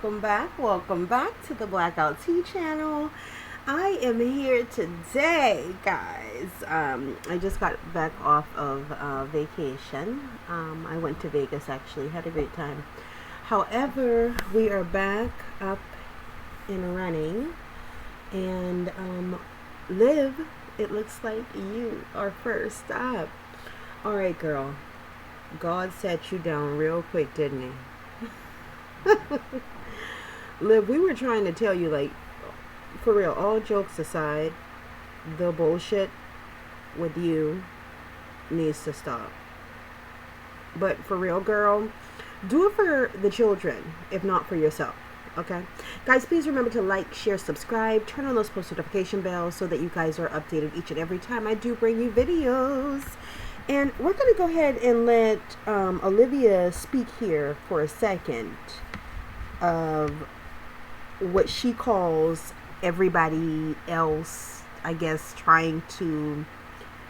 welcome back to the Blackout Tea channel. I am here today, guys. I just got back off of vacation. I went to Vegas, actually, had a great time. However, we are back up and running, and Liv, it looks like you are first up. All right, girl. God set you down real quick, didn't he? Liv, we were trying to tell you, like, for real, all jokes aside, the bullshit with you needs to stop. But for real, girl, do it for the children, if not for yourself. Okay? Guys, please remember to like, share, subscribe, turn on those post notification bells so that you guys are updated each and every time I do bring you videos. And we're going to go ahead and let Olivia speak here for a second of what she calls everybody else, I guess, trying to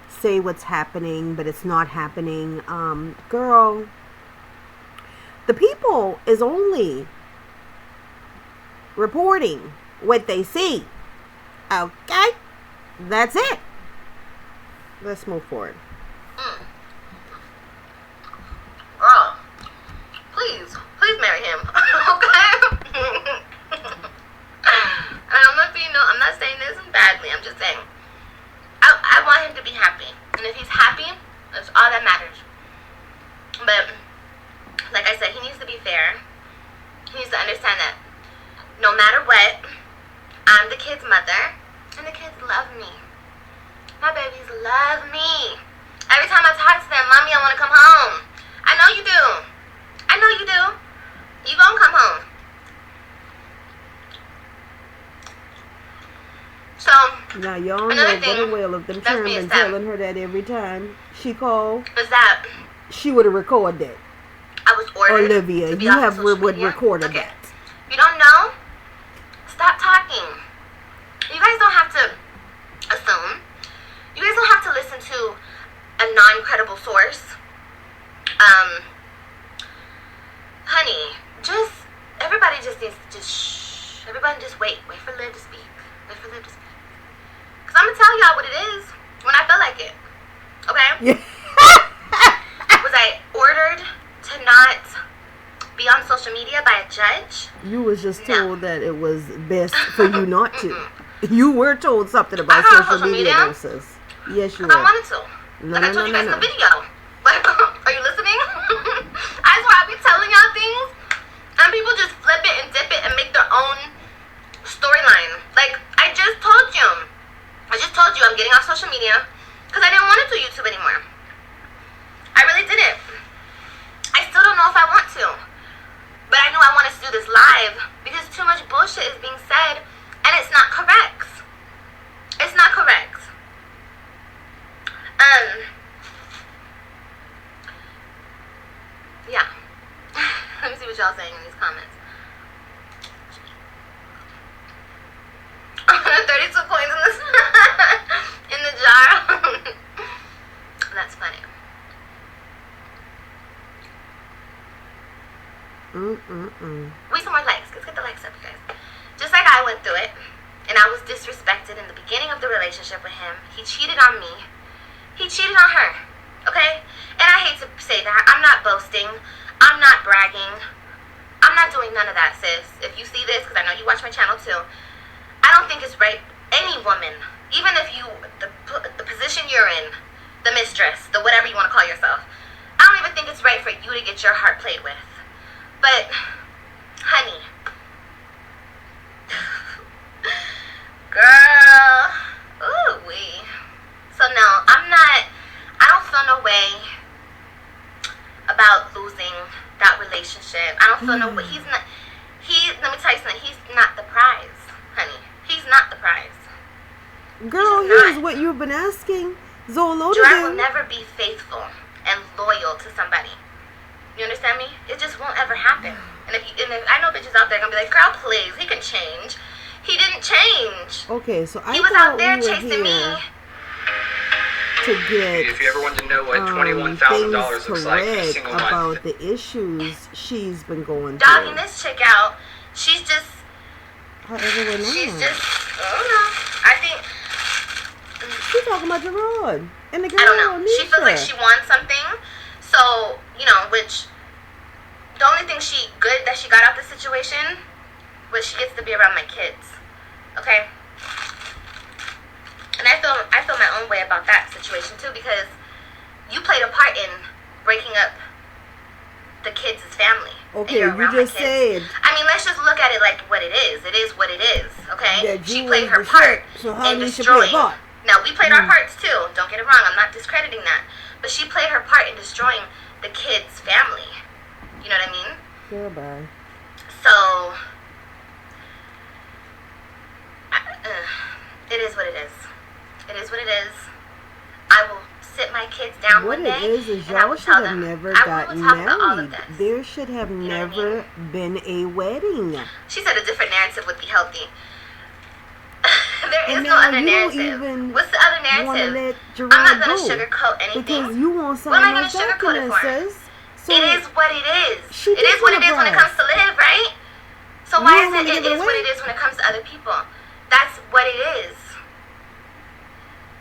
say what's happening, but it's not happening. Girl, the people is only reporting what they see. Okay? That's it. Let's move forward. Girl, please marry him. Okay? And I'm not saying this badly. I'm just saying I want him to be happy. And if he's happy, that's all that matters. But like I said, he needs to be fair. He needs to understand that no matter what, I'm the kid's mother, and the kids love me. My babies love me. Every time I talk to them, Mommy, I want to come home. I know you do. I know you do. You gonna come home. So, now y'all know good well of them Sherman telling her that every time she called, was that she would have recorded it. I was ordered Olivia, to be you have recorded okay. that. If you don't know, stop talking. You guys don't have to assume. You guys don't have to listen to a non-credible source. Honey, everybody just needs to shh. Everybody just wait for Liv to speak. Wait for Liv to speak. Because I'm going to tell y'all what it is when I feel like it. Okay? Yeah. Was I ordered to not be on social media by a judge? You was just told that it was best for you not to. You were told something about social media versus. Yes, you were. I wanted to. I told you guys in the video. Like, are you listening? I swear I be telling y'all things, and people just flip it and dip it and make their own storyline. Like, I just told you I'm getting off social media because I didn't want to do YouTube anymore. I really didn't. I still don't know if I want to, but I know I want to do this live because too much bullshit is being said, and it's not correct. It's not correct. Yeah. Let me see what y'all saying in these comments. 32 coins in this in the jar. That's funny. We some more likes. Let's get the likes up, you guys. Just like I went through it, and I was disrespected in the beginning of the relationship with him. He cheated on me. He cheated on her. Okay? And I hate to say that. I'm not boasting. I'm not bragging. I'm not doing none of that, sis. If you see this, because I know you watch my channel too, I don't think it's right. Any woman, even if you, the position you're in, the mistress, the whatever you want to call yourself, I don't even think it's right for you to get your heart played with. But, honey, girl, ooh-wee. So no, I don't feel no way about losing that relationship. I don't feel no way. Let me tell you something, he's not the prize, honey. He's not the prize. Girl, here's what you've been asking Zolo to do. I will never be faithful and loyal to somebody. You understand me? It just won't ever happen. And if I know bitches out there gonna be like, girl, please, he can change. He didn't change. Okay, so he was out there chasing me. To get if you ever wanted to know what $21,000 looks like for a single about month. the issues she's been going through. Dogging this chick out, She's just. However, She's just. I don't know. I think. She's talking about Gerard and the girl. I don't know. Nisha. She feels like she wants something. So, you know, which. The only thing good that she got out of the situation was she gets to be around my kids. Okay? And I feel my own way about that situation too, because you played a part in breaking up the kids' family. Okay, you just said. I mean, let's just look at it like what it is. It is what it is, okay? That She played her Shit. part So how in do you destroying. play a part? Now, we played our parts too. Don't get it wrong. I'm not discrediting that. But she played her part in destroying the kids' family. You know what I mean? Goodbye. So, it is what it is. It is what it is. I will sit my kids down what one day. What it is and I y'all will should tell have them, never I gotten will talk about all of married. this. There should have You know never what I mean? been a wedding. She said a different narrative would be healthy. There is And no now other you don't narrative. even What's the other want to narrative? let I'm Gerard not going to go sugarcoat anything. because you want What am I something going else to sugarcoat it for? says. So It is what it is. She It is what it is when it prize. comes to live, right? So You why don't is wanna it give it is what away? it is when it comes to other people? That's what it is.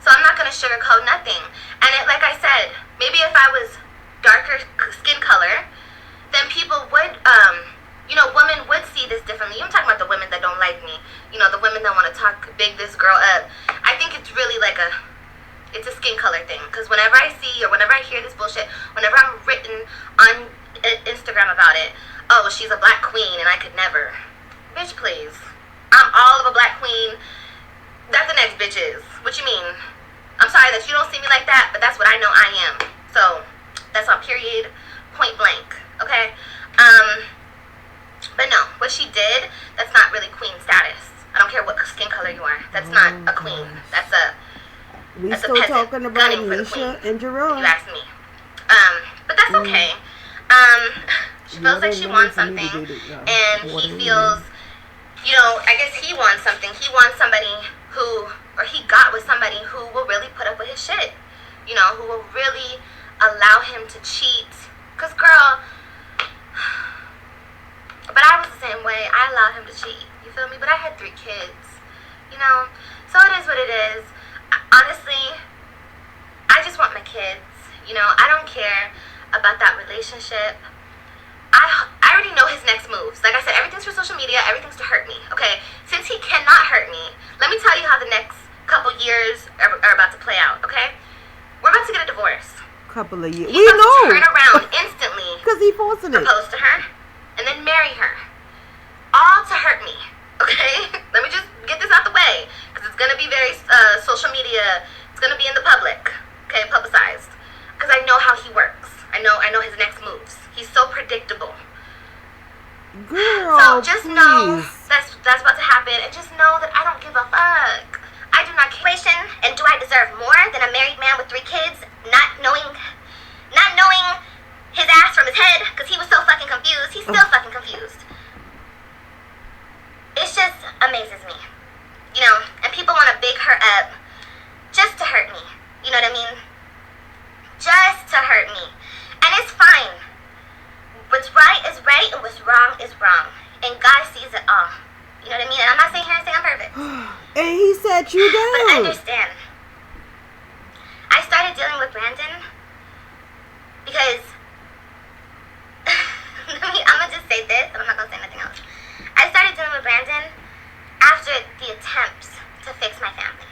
So I'm not going to sugarcoat nothing. And like I said, maybe if I was darker skin color, then people would, women would see this differently. I'm talking about the women that don't like me. You know, the women that want to talk big this girl up. I think it's really like it's a skin color thing. Because whenever I see or whenever I hear this bullshit, whenever I'm written on Instagram about it, oh, she's a black queen and I could never. Bitch, please. I'm all of a black queen. That the next bitch is. What you mean? I'm sorry that you don't see me like that, but that's what I know I am. So, that's on period, point blank. Okay? But no, what she did, that's not really queen status. I don't care what skin color you are. That's not a queen. That's a We that's still a peasant talking about gunning for the Nisha queen, and Gerard. if you ask me. But that's okay. She feels like she wants something, and he feels, I guess he wants something. He wants somebody he got with somebody who will really put up with his shit. Who will really allow him to cheat. Because, girl, but I was the same way. I allowed him to cheat. You feel me? But I had 3 kids. So it is what it is. Honestly, I just want my kids. I don't care about that relationship. I already know his next moves. Like I said, everything's for social media. Everything's to hurt me. Okay? Since he cannot hurt me, let me tell you how the next couple years are about to play out. Okay? We're about to get a divorce. Couple of years. He's We about know. to turn around instantly, Because he forcing it. propose to her, and then marry her. All to hurt me. Okay? Let me just get this out the way. Because it's going to be very social media. It's going to be in the public. Okay? Publicized. Because I know how he works. I know his next moves. He's so predictable. Girl, So just know please. that's about to happen, and just know that I don't give a fuck. I do not care. And do I deserve more than a married man with 3 kids, not knowing his ass from his head, because he was so fucking confused. He's still fucking confused. It just amazes me, And people want to big her up just to hurt me. You know what I mean? Just to hurt me, and it's fine. What's right is right, and what's wrong is wrong. And God sees it all. You know what I mean? And I'm not saying here and saying I'm perfect. And he said you But don't. understand. I started dealing with Brandon because... I'm going to just say this, and I'm not going to say nothing else. I started dealing with Brandon after the attempts to fix my family.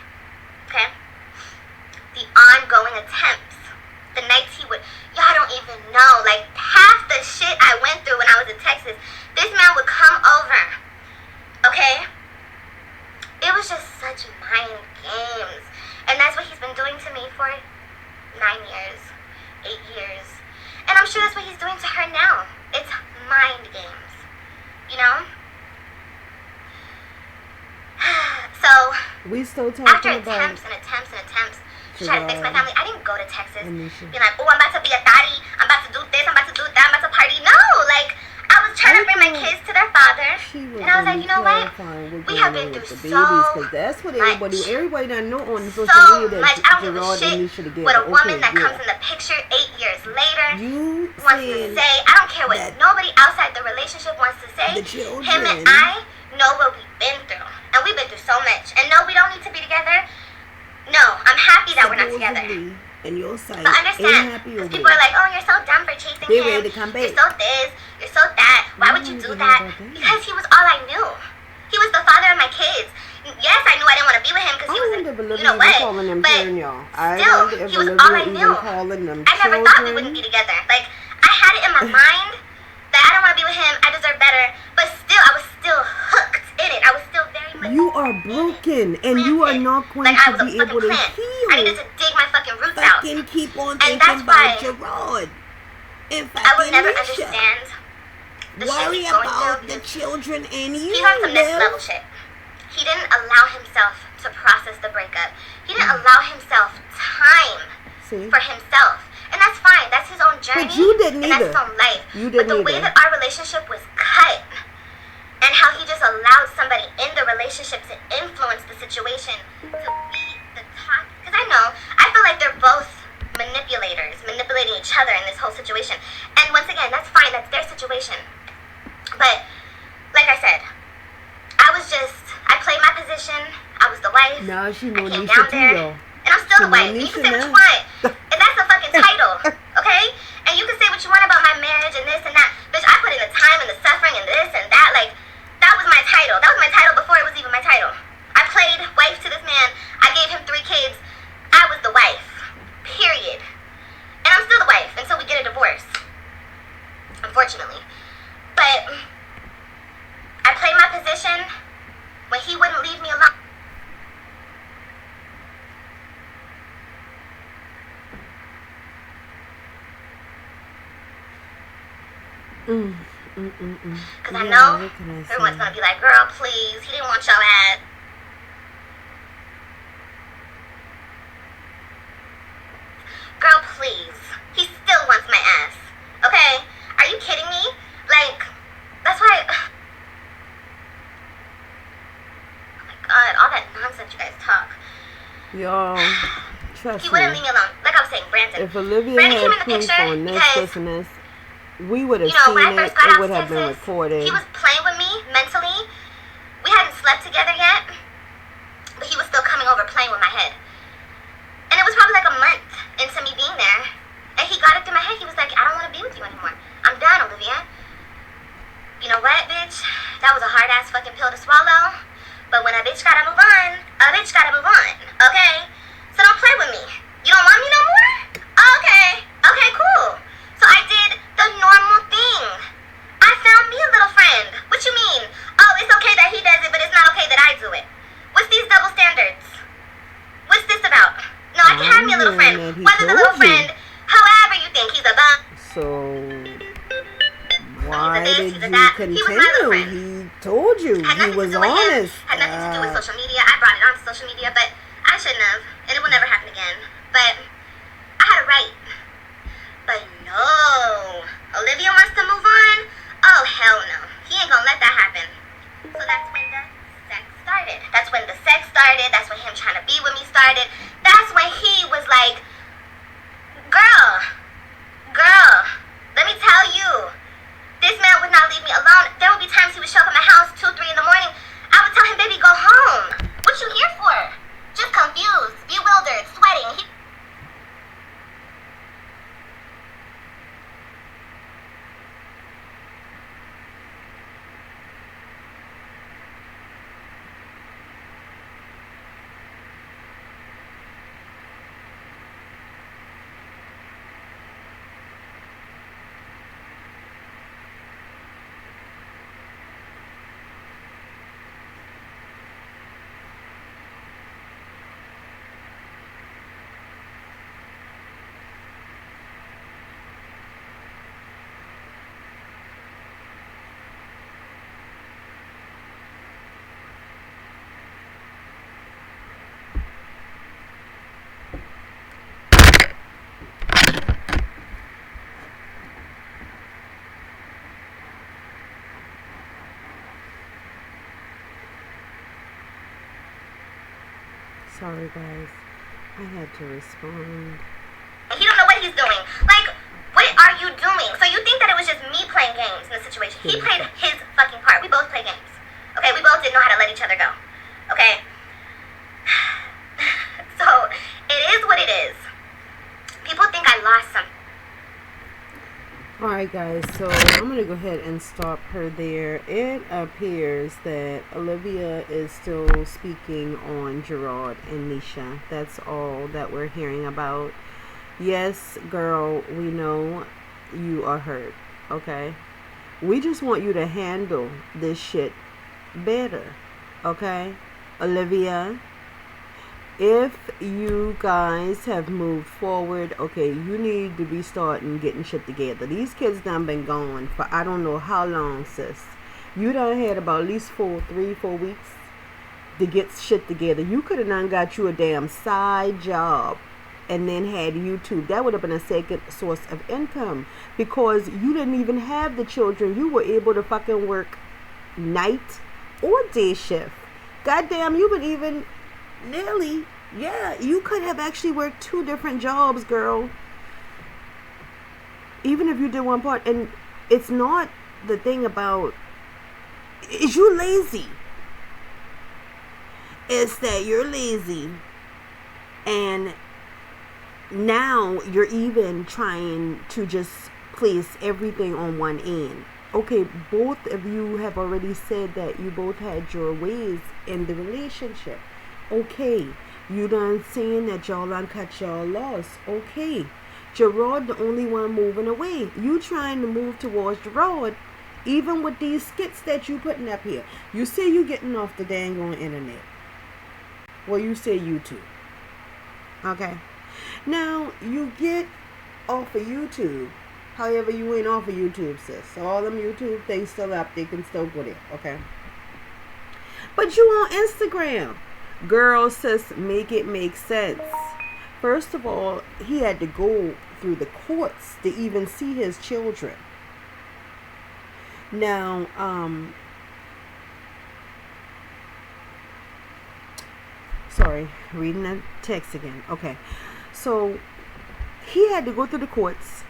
Okay? The ongoing attempts. The nights he would... Y'all don't even know. Like, half the shit I went through when I was in Texas, this man would come over. Okay? It was just such mind games. And that's what he's been doing to me for 9 years, 8 years. And I'm sure that's what he's doing to her now. It's mind games. So, We still talking after about attempts to try to fix my family, I didn't go to Texas Anisha. being like, oh, I'm about to be a thotty, I'm about to do this, I'm about to do that, I'm about to party. No, like, I was trying to bring my kids to the their father. She was And I was like, you know what? We have been through so because that's what everybody that know on so social media. much. I don't give a Gerard shit and Nisha together. what a woman that yeah. comes in the picture 8 years later You wants to say. I don't care what nobody outside the relationship wants to say. The children. Him and I know what we've been through. And we've been through so much. And no, we don't need to be together. No, I'm happy that we're not together. And your side but understand, because people are like, oh, you're so dumb for chasing him. Ready to come back. You're so this, you're so that. Why would you do that? Because he was all I knew. He was the father of my kids. Yes, I knew I didn't want to be with him because he was, you know what? But still, he was all I knew. I never thought we wouldn't be together. Like, I had it in my mind that I don't want to be with him. I deserve better. But still, I was still hooked in it. I was still very much. You are broken, and you are not going to be able to heal. I needed to dig my fucking roots out. Keep on and thinking that's why about Gerard. I will never understand the shit he's going through. The children and you. He's on some next level shit. He didn't allow himself to process the breakup. He didn't allow himself time for himself. And that's fine. That's his own journey. But you didn't either. And that's his own life. You didn't But the way that our relationship was cut and how he just allowed somebody in the relationship to influence the situation, to be the top. Because I feel like they're both manipulators, manipulating each other in this whole situation. And once again, that's fine. That's their situation. But like I said, I played my position. I was the wife. No, she I came down there. And I'm still the wife. And you can say what you want. And that's a fucking title. Okay? And you can say what you want about my marriage and this and that. Bitch, I put in the time and the suffering and this and that. Like, that was my title. That was my title before it was even my title. I played wife to this man. I gave him 3 kids. I was the wife. Period. And I'm still the wife until we get a divorce. Unfortunately. But I played my position when he wouldn't leave me alone. Because I know everyone's going to be like, girl, please, he didn't want your ass. Girl, please. He still wants my ass. Okay? Are you kidding me? Like, that's why... Oh my God, all that nonsense you guys talk. Yo, trust he wouldn't leave me alone. Like I was saying, Brandon. If Olivia Brandon had proof on this, we would have seen when I first got it out would to have been Texas, recorded. he was playing with me mentally. We hadn't slept together yet, but he was still coming over playing with my head. And it was probably like a month into me being there, and he got it through my head. He was like, I don't want to be with you anymore. I'm done, Olivia. You know what, bitch? That was a hard-ass fucking pill to swallow. But when a bitch gotta move on, a bitch gotta move on, okay? So don't play with me. You don't want me no more? Okay. Okay, cool. So I did the normal thing. I found me a little friend. What you mean? Oh, it's okay that he does it, but it's not okay that I do it. What's these double standards? What's this about? No, I can have me a little friend. Whether the little friend, however you think, he's a bum. So why did you continue? He was my little friend. He told you. He was honest. Had nothing to do with social media. I brought it onto social media, but I shouldn't have. And it will never happen again. But I had a right. But no. Olivia wants to move on? Oh, hell no. He ain't gonna let that happen. So that's when the sex started. That's when him trying to be with me started. That's when he was like, girl, let me tell you, this man would not leave me alone. There would be times he would show up at my house 2, 3 in the morning. I would tell him, baby, go home. What you here for? Just confused, bewildered, sweating. sorry, guys. I had to respond. He don't know what he's doing. Like, what are you doing? So you think that it was just me playing games in the situation? He played his fucking part. We both play games. Okay, we both didn't know how to let each other go. Okay? So, it is what it is. People think I lost something. Alright guys, so I'm going to go ahead and stop her there. It appears that Olivia is still speaking on Gerard and Nisha. That's all that we're hearing about. Yes, girl, we know you are hurt, okay? We just want you to handle this shit better, okay? Olivia, if you guys have moved forward, okay, you need to be starting getting shit together. These kids done been gone for I don't know how long, sis. You done had about at least 3, 4 weeks to get shit together. You could have done got you a damn side job and then had YouTube. That would have been a second source of income because you didn't even have the children. You were able to fucking work night or day shift. Goddamn, you would even nearly, yeah, you could have actually worked 2 different jobs, girl. Even if you did one part. And it's not the thing about, is you lazy. It's that you're lazy. And now you're even trying to just place everything on one end. Okay, both of you have already said that you both had your ways in the relationship. Okay, you done saying that y'all done cut y'all loss. Okay, Gerard the only one moving away. You trying to move towards Gerard, even with these skits that you putting up here. You say you getting off the dang on internet. Well, you say YouTube. Okay, now you get off of YouTube. However, you ain't off of YouTube, sis. So all them YouTube things still up. They can still go there. Okay, but you on Instagram. Girl, sis, make it make sense. First of all, he had to go through the courts to even see his children. Now, sorry, reading that text again. Okay, so he had to go through the courts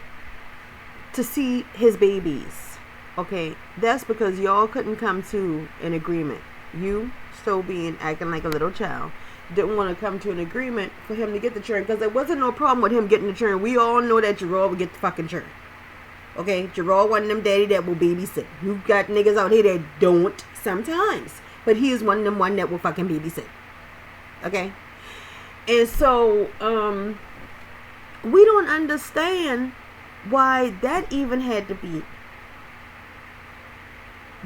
to see his babies. Okay, that's because y'all couldn't come to an agreement. You still acting like a little child, didn't want to come to an agreement for him to get the children, because there wasn't no problem with him getting the children. We all know that Gerard would get the fucking children. Okay, Gerard wasn't them daddy that will babysit. You got niggas out here that don't sometimes, but he is one of them one that will fucking babysit. Okay, and so we don't understand why that even had to be.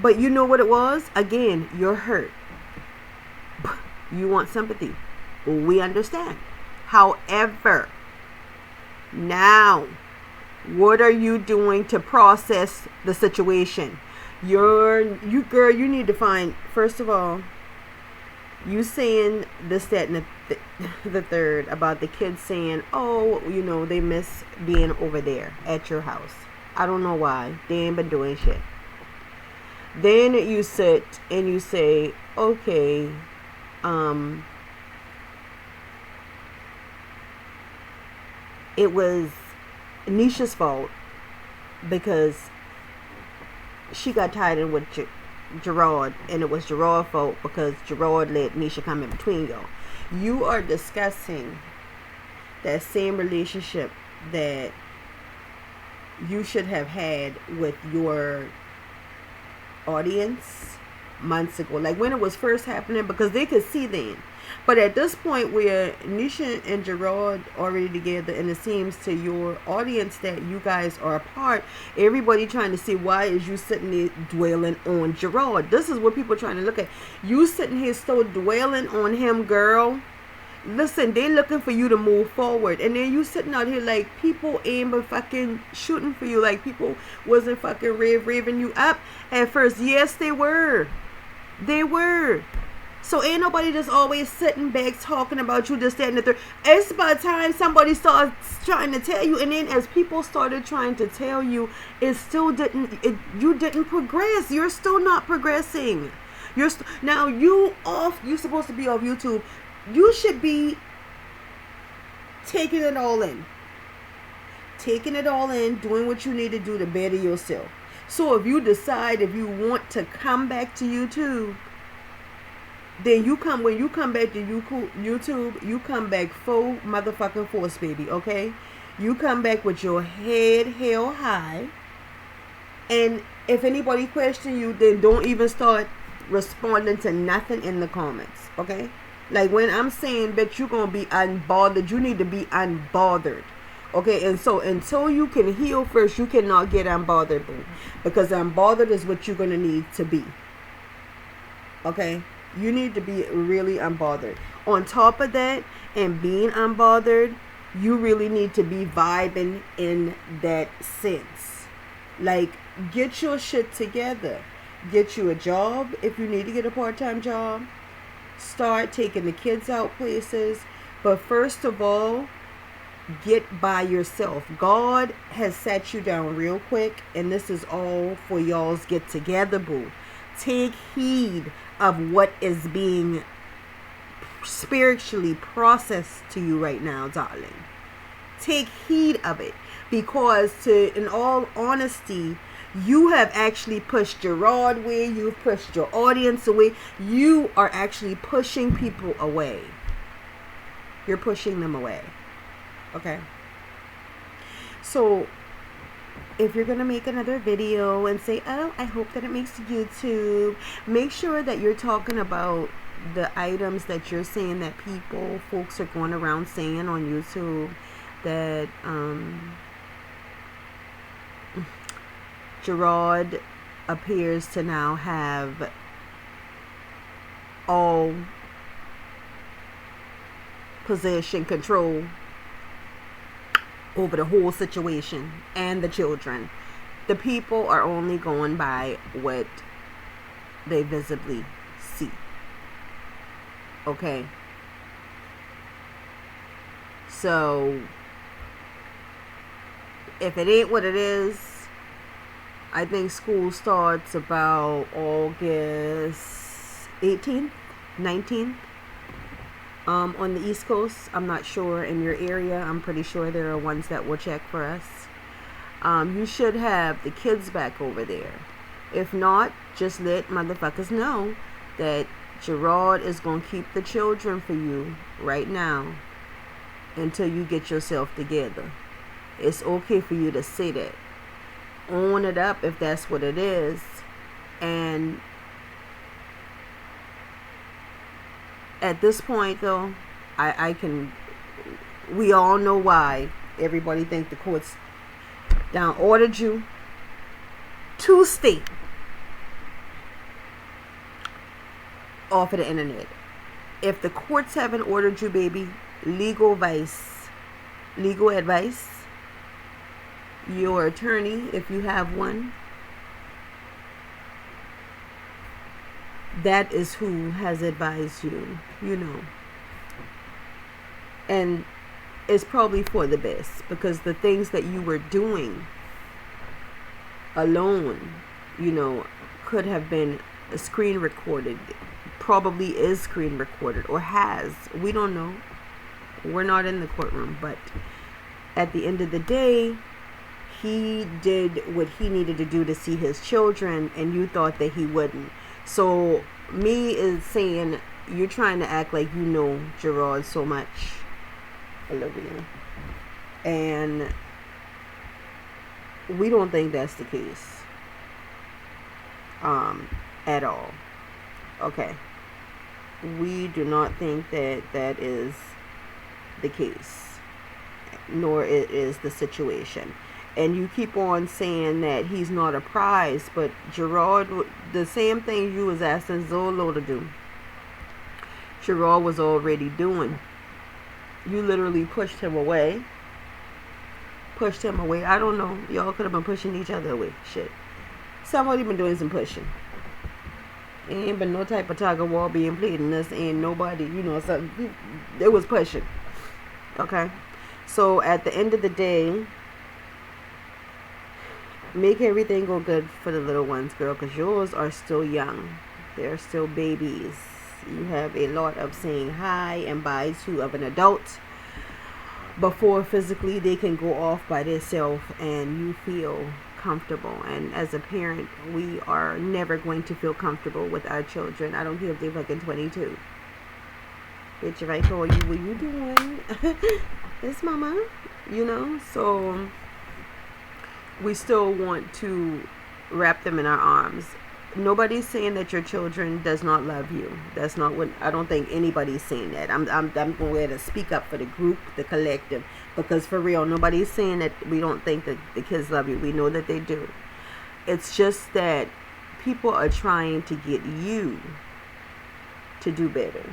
But you know what it was? Again, you're hurt. You want sympathy. We understand. However, now, what are you doing to process the situation? Girl, you need to find, first of all, you saying this, that, and the third about the kids saying, oh, you know, they miss being over there at your house. I don't know why. They ain't been doing shit. Then you sit and you say, okay, it was Nisha's fault because she got tied in with Gerard, and it was Gerard's fault because Gerard let Nisha come in between y'all. You are discussing that same relationship that you should have had with your audience months ago, like when it was first happening, because they could see then. But at this point where Nisha and Gerard already together, and it seems to your audience that you guys are apart, everybody trying to see why is you sitting there dwelling on Gerard. This is what people are trying to look at. You sitting here still dwelling on him, girl. Listen, they looking for you to move forward, and then you sitting out here like people ain't but fucking shooting for you, like people wasn't fucking raving you up at first. Yes, they were. So ain't nobody just always sitting back talking about you, this, that, and the third. It's about time somebody starts trying to tell you, and then as people started trying to tell you, it still didn't. You didn't progress. You're still not progressing. Now you supposed to be off YouTube. You should be taking it all in. Taking it all in, doing what you need to do to better yourself. So if you decide if you want to come back to YouTube, then when you come back to YouTube, you come back full motherfucking force, baby, okay? You come back with your head held high. And if anybody question you, then don't even start responding to nothing in the comments, okay? Like when I'm saying that you're going to be unbothered, you need to be unbothered. Okay, and so until you can heal first, you cannot get unbothered, boo. Because unbothered is what you're going to need to be. Okay? You need to be really unbothered. On top of that, and being unbothered, you really need to be vibing in that sense. Like, get your shit together. Get you a job if you need to get a part-time job. Start taking the kids out places. But first of all, get by yourself. God has sat you down real quick, and this is all for y'all's get together, boo. Take heed of what is being spiritually processed to you right now, darling. Take heed of it, because in all honesty, you have actually pushed Gerard away. You've pushed your audience away. You are actually pushing people away. You're pushing them away. Okay, so if you're going to make another video and say, oh, I hope that it makes YouTube, make sure that you're talking about the items that you're saying that folks are going around saying on YouTube, that Gerard appears to now have all possession, control over the whole situation and the children. The people are only going by what they visibly see. Okay? So, if it ain't what it is, I think school starts about August 18th, 19th. On the East Coast. I'm not sure in your area. I'm pretty sure there are ones that will check for us. You should have the kids back over there. If not, just let motherfuckers know that Gerard is going to keep the children for you right now until you get yourself together. It's okay for you to say that. Own it up if that's what it is. And at this point, though, we all know why everybody think the courts down ordered you to stay off of the internet. If the courts haven't ordered you, baby, legal advice, your attorney, if you have one, that is who has advised you, and it's probably for the best, because the things that you were doing alone, could have been screen recorded, probably is screen recorded, or has. We don't know. We're not in the courtroom, but at the end of the day, he did what he needed to do to see his children, and you thought that he wouldn't. So me is saying you're trying to act like you know Gerard so much, Olivia, and we don't think that's the case at all. Okay, we do not think that is the case, nor it is the situation. And you keep on saying that he's not a prize, but Gerard, the same thing you was asking Zolo to do, Gerard was already doing. You literally pushed him away. I don't know. Y'all could have been pushing each other away. Shit. Somebody been doing some pushing. Ain't been no type of tug of war being played in this. Ain't nobody, something. It was pushing. Okay? So at the end of the day, make everything go good for the little ones, girl, because yours are still young. They're still babies. You have a lot of saying hi and bye to of an adult before physically they can go off by themselves and you feel comfortable. And as a parent, we are never going to feel comfortable with our children. I don't care if they're fucking 22. Bitch, if I call you, what you doing? It's mama, you know. So we still want to wrap them in our arms. Nobody's saying that your children does not love you. That's not what, I don't think anybody's saying that. I'm going to speak up for the group, the collective, because for real, nobody's saying that we don't think that the kids love you. We know that they do. It's just that people are trying to get you to do better.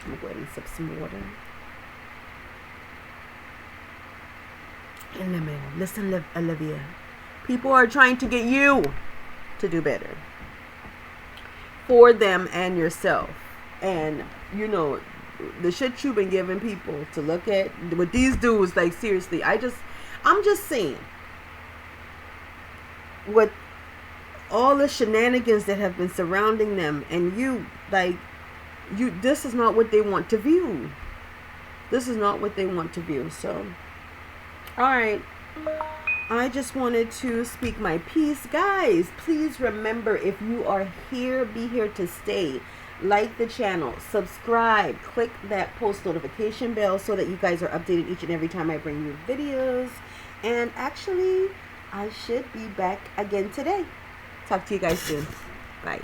I'm going to go ahead and sip some water. And listen, Olivia. People are trying to get you to do better for them and yourself. And you know, the shit you've been giving people to look at with these dudes, like seriously, I'm just saying, with all the shenanigans that have been surrounding them, and this is not what they want to view. This is not what they want to view. So alright, I just wanted to speak my piece. Guys, please remember, if you are here, be here to stay. Like the channel, subscribe, click that post notification bell so that you guys are updated each and every time I bring you videos. And actually, I should be back again today. Talk to you guys soon. Bye.